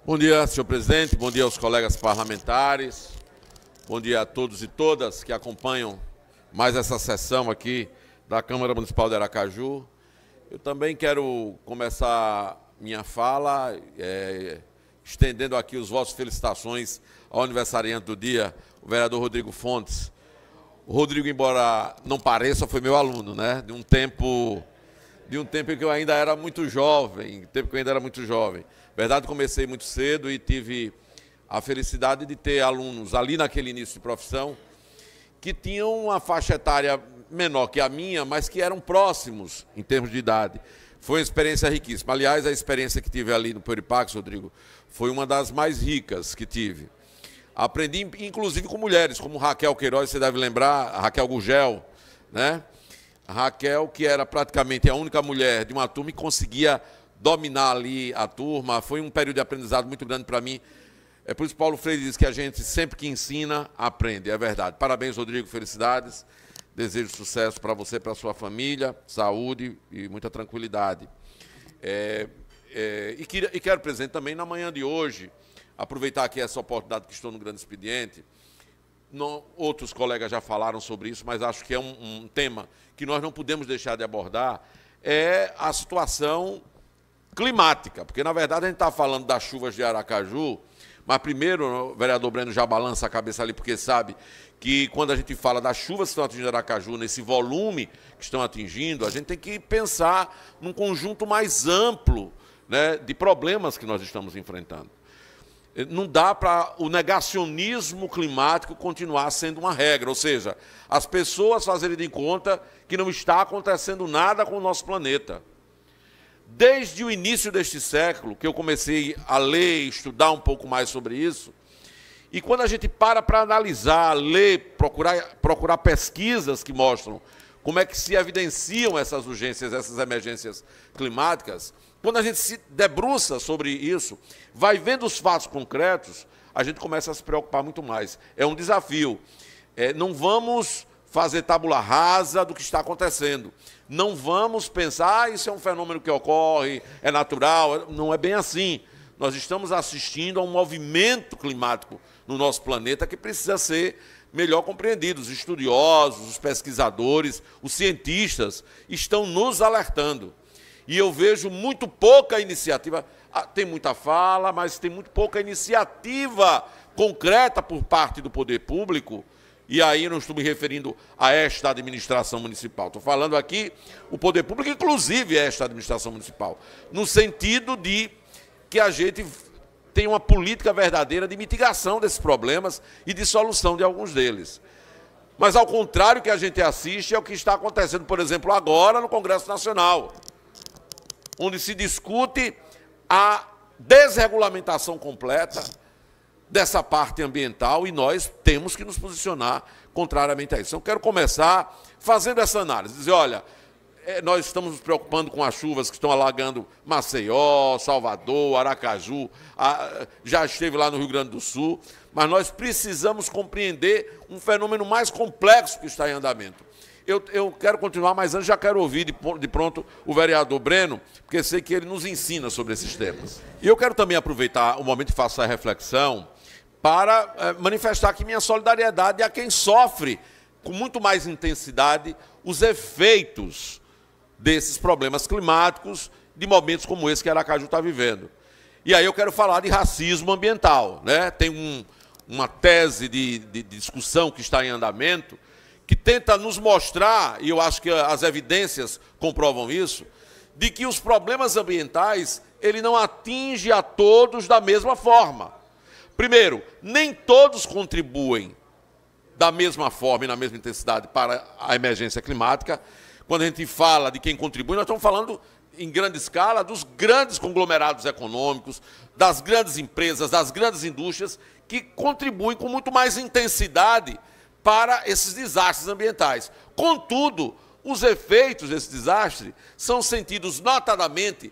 Bom dia, senhor presidente, bom dia aos colegas parlamentares, bom dia a todos e todas que acompanham mais essa sessão aqui da Câmara Municipal de Aracaju. Eu também quero começar minha fala estendendo aqui os votos de felicitações ao aniversariante do dia, o vereador Rodrigo Fontes. O Rodrigo, embora não pareça, foi meu aluno, né? De um tempo em que eu ainda era muito jovem, Verdade, comecei muito cedo e tive a felicidade de ter alunos ali naquele início de profissão que tinham uma faixa etária menor que a minha, mas que eram próximos em termos de idade. Foi uma experiência riquíssima. Aliás, a experiência que tive ali no Puripax, Rodrigo, foi uma das mais ricas que tive. Aprendi, inclusive, com mulheres, como Raquel Queiroz, você deve lembrar, a Raquel Gugel, né? A Raquel, que era praticamente a única mulher de uma turma e conseguia dominar ali a turma. Foi um período de aprendizado muito grande para mim. É por isso que Paulo Freire diz que a gente, sempre que ensina, aprende. É verdade. Parabéns, Rodrigo, felicidades. Desejo sucesso para você, para a sua família, saúde e muita tranquilidade. E quero, presidente, também na manhã de hoje, aproveitar aqui essa oportunidade que estou no Grande Expediente. Outros colegas já falaram sobre isso, mas acho que é um tema que nós não podemos deixar de abordar, é a situação climática, porque, na verdade, a gente está falando das chuvas de Aracaju, mas primeiro o vereador Breno já balança a cabeça ali, porque sabe que quando a gente fala das chuvas que estão atingindo Aracaju, nesse volume que estão atingindo, a gente tem que pensar num conjunto mais amplo, né, de problemas que nós estamos enfrentando. Não dá para o negacionismo climático continuar sendo uma regra, ou seja, as pessoas fazerem de conta que não está acontecendo nada com o nosso planeta. Desde o início deste século, que eu comecei a ler e estudar um pouco mais sobre isso, e quando a gente para analisar, ler, procurar pesquisas que mostram como é que se evidenciam essas urgências, essas emergências climáticas, quando a gente se debruça sobre isso, vai vendo os fatos concretos, a gente começa a se preocupar muito mais. É um desafio. Não vamos fazer tábula rasa do que está acontecendo. Não vamos pensar, isso é um fenômeno que ocorre, é natural. Não é bem assim. Nós estamos assistindo a um movimento climático no nosso planeta que precisa ser melhor compreendido. Os estudiosos, os pesquisadores, os cientistas estão nos alertando. E eu vejo muito pouca iniciativa, tem muita fala, mas tem muito pouca iniciativa concreta por parte do poder público, e aí não estou me referindo a esta administração municipal. Estou falando aqui o poder público, inclusive esta administração municipal, no sentido de que a gente tem uma política verdadeira de mitigação desses problemas e de solução de alguns deles. Mas, ao contrário, que a gente assiste é o que está acontecendo, por exemplo, agora no Congresso Nacional, onde se discute a desregulamentação completa dessa parte ambiental e nós temos que nos posicionar contrariamente a isso. Eu quero começar fazendo essa análise, dizer, olha, nós estamos nos preocupando com as chuvas que estão alagando Maceió, Salvador, Aracaju, já esteve lá no Rio Grande do Sul, mas nós precisamos compreender um fenômeno mais complexo que está em andamento. Eu quero continuar, mas antes já quero ouvir de pronto o vereador Breno, porque sei que ele nos ensina sobre esses temas. E eu quero também aproveitar o momento que faço a reflexão para manifestar aqui minha solidariedade a quem sofre com muito mais intensidade os efeitos desses problemas climáticos, de momentos como esse que Aracaju está vivendo. E aí eu quero falar de racismo ambiental, né? Tem uma tese de discussão que está em andamento, que tenta nos mostrar, e eu acho que as evidências comprovam isso, de que os problemas ambientais, ele não atinge a todos da mesma forma. Primeiro, nem todos contribuem da mesma forma e na mesma intensidade para a emergência climática. Quando a gente fala de quem contribui, nós estamos falando em grande escala dos grandes conglomerados econômicos, das grandes empresas, das grandes indústrias, que contribuem com muito mais intensidade para esses desastres ambientais. Contudo, os efeitos desse desastre são sentidos notadamente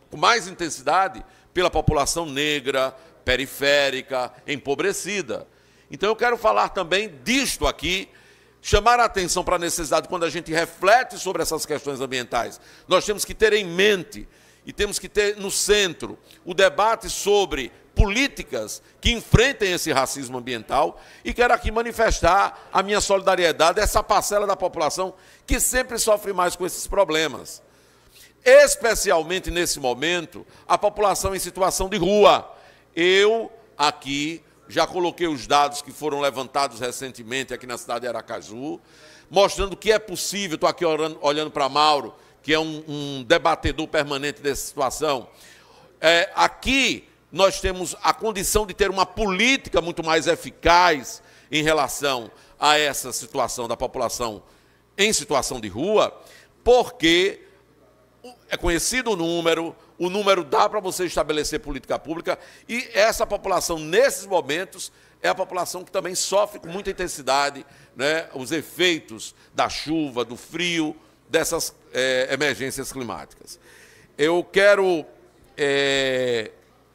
com mais intensidade pela população negra, periférica, empobrecida. Então eu quero falar também disto aqui, chamar a atenção para a necessidade, quando a gente reflete sobre essas questões ambientais, nós temos que ter em mente e temos que ter no centro o debate sobre políticas que enfrentem esse racismo ambiental, e quero aqui manifestar a minha solidariedade a essa parcela da população que sempre sofre mais com esses problemas. Especialmente nesse momento, a população em situação de rua. Eu aqui já coloquei os dados que foram levantados recentemente aqui na cidade de Aracaju, mostrando que é possível. Estou aqui olhando para Mauro, que é um debatedor permanente dessa situação. Aqui nós temos a condição de ter uma política muito mais eficaz em relação a essa situação da população em situação de rua, porque é conhecido o número dá para você estabelecer política pública, e essa população, nesses momentos, é a população que também sofre com muita intensidade, né, os efeitos da chuva, do frio, dessas emergências climáticas. Eu quero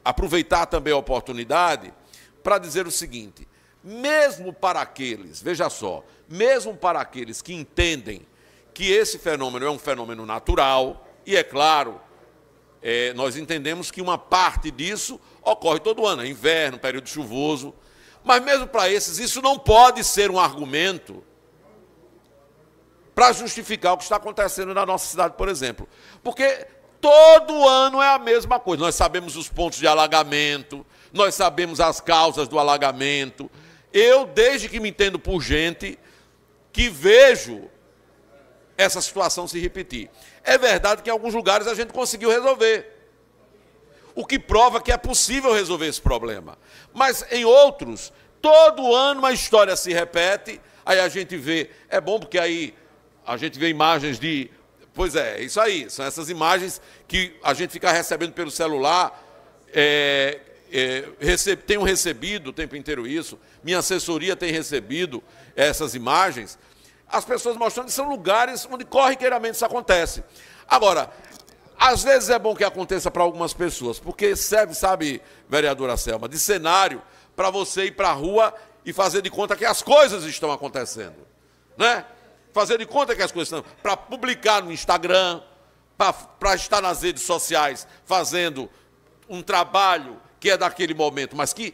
aproveitar também a oportunidade para dizer o seguinte: mesmo para aqueles, veja só, mesmo para aqueles que entendem que esse fenômeno é um fenômeno natural, e é claro, nós entendemos que uma parte disso ocorre todo ano, é inverno, período chuvoso, mas mesmo para esses, isso não pode ser um argumento para justificar o que está acontecendo na nossa cidade, por exemplo. Porque todo ano é a mesma coisa. Nós sabemos os pontos de alagamento, nós sabemos as causas do alagamento. Eu, desde que me entendo por gente, que vejo essa situação se repetir. É verdade que em alguns lugares a gente conseguiu resolver, o que prova que é possível resolver esse problema. Mas em outros, todo ano uma história se repete, aí a gente vê, é bom porque aí a gente vê imagens de... Pois é isso aí, são essas imagens que a gente fica recebendo pelo celular, tenho recebido o tempo inteiro isso, minha assessoria tem recebido essas imagens, as pessoas mostrando que são lugares onde corriqueiramente isso acontece. Agora, às vezes é bom que aconteça para algumas pessoas, porque serve, sabe, vereadora Selma, de cenário para você ir para a rua e fazer de conta que as coisas estão acontecendo, né? Fazer de conta que as coisas estão... Para publicar no Instagram, para estar nas redes sociais fazendo um trabalho que é daquele momento, mas que,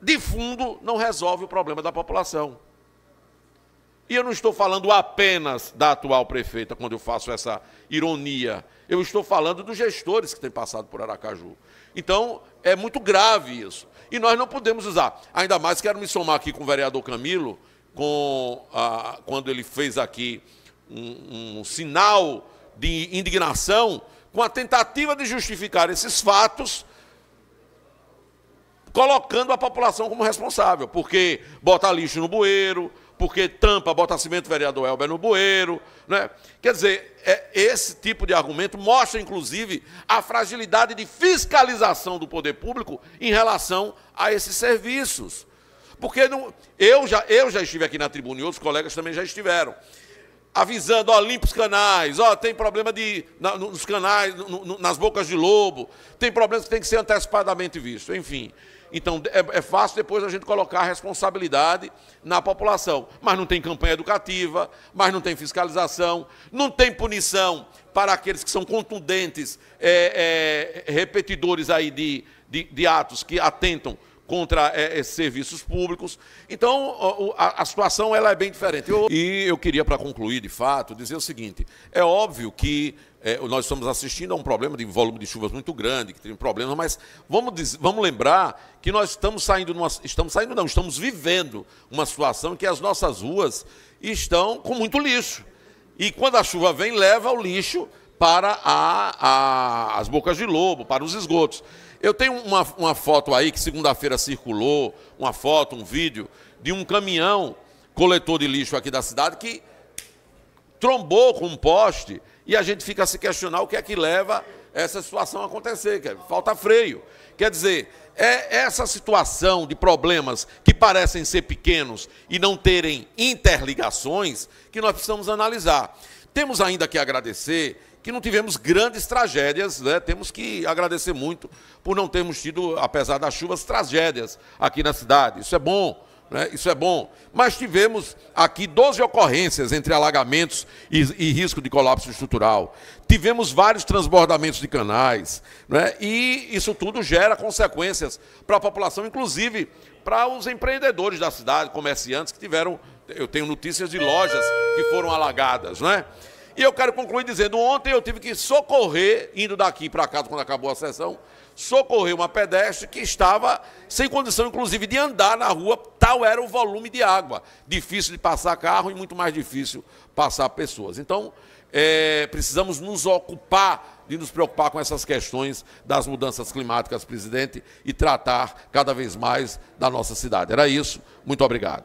de fundo, não resolve o problema da população. E eu não estou falando apenas da atual prefeita, quando eu faço essa ironia. Eu estou falando dos gestores que têm passado por Aracaju. Então, é muito grave isso. E nós não podemos usar. Ainda mais, quero me somar aqui com o vereador Camilo, quando ele fez aqui um sinal de indignação com a tentativa de justificar esses fatos, colocando a população como responsável, porque bota lixo no bueiro, porque tampa, bota cimento, vereador Elber, no bueiro, né? Quer dizer, esse tipo de argumento mostra, inclusive, a fragilidade de fiscalização do poder público em relação a esses serviços. Porque eu já estive aqui na tribuna e outros colegas também já estiveram, avisando, ó, limpa os canais, ó, tem problema nos canais, nas bocas de lobo, tem problemas que tem que ser antecipadamente visto, enfim. Então, é fácil depois a gente colocar a responsabilidade na população. Mas não tem campanha educativa, mas não tem fiscalização, não tem punição para aqueles que são contundentes, repetidores aí de atos que atentam contra esses serviços públicos. Então, a situação ela é bem diferente. E eu queria, para concluir, de fato, dizer o seguinte: é óbvio que nós estamos assistindo a um problema de volume de chuvas muito grande, que tem problemas, mas vamos lembrar que nós estamos vivendo uma situação em que as nossas ruas estão com muito lixo. E quando a chuva vem, leva o lixo para as bocas de lobo, para os esgotos. Eu tenho uma foto aí que segunda-feira circulou, uma foto, um vídeo, de um caminhão coletor de lixo aqui da cidade que trombou com um poste, e a gente fica a se questionar o que é que leva essa situação a acontecer, que falta freio. Quer dizer, essa situação de problemas que parecem ser pequenos e não terem interligações que nós precisamos analisar. Temos ainda que agradecer que não tivemos grandes tragédias, né? Temos que agradecer muito por não termos tido, apesar das chuvas, tragédias aqui na cidade. Isso é bom, né? Isso é bom. Mas tivemos aqui 12 ocorrências entre alagamentos e risco de colapso estrutural. Tivemos vários transbordamentos de canais, né? E isso tudo gera consequências para a população, inclusive para os empreendedores da cidade, comerciantes que tiveram... Eu tenho notícias de lojas que foram alagadas, né? E eu quero concluir dizendo, ontem eu tive que socorrer, indo daqui para casa quando acabou a sessão, socorrer uma pedestre que estava sem condição, inclusive, de andar na rua, tal era o volume de água. Difícil de passar carro e muito mais difícil passar pessoas. Então, precisamos nos ocupar, de nos preocupar com essas questões das mudanças climáticas, presidente, e tratar cada vez mais da nossa cidade. Era isso. Muito obrigado.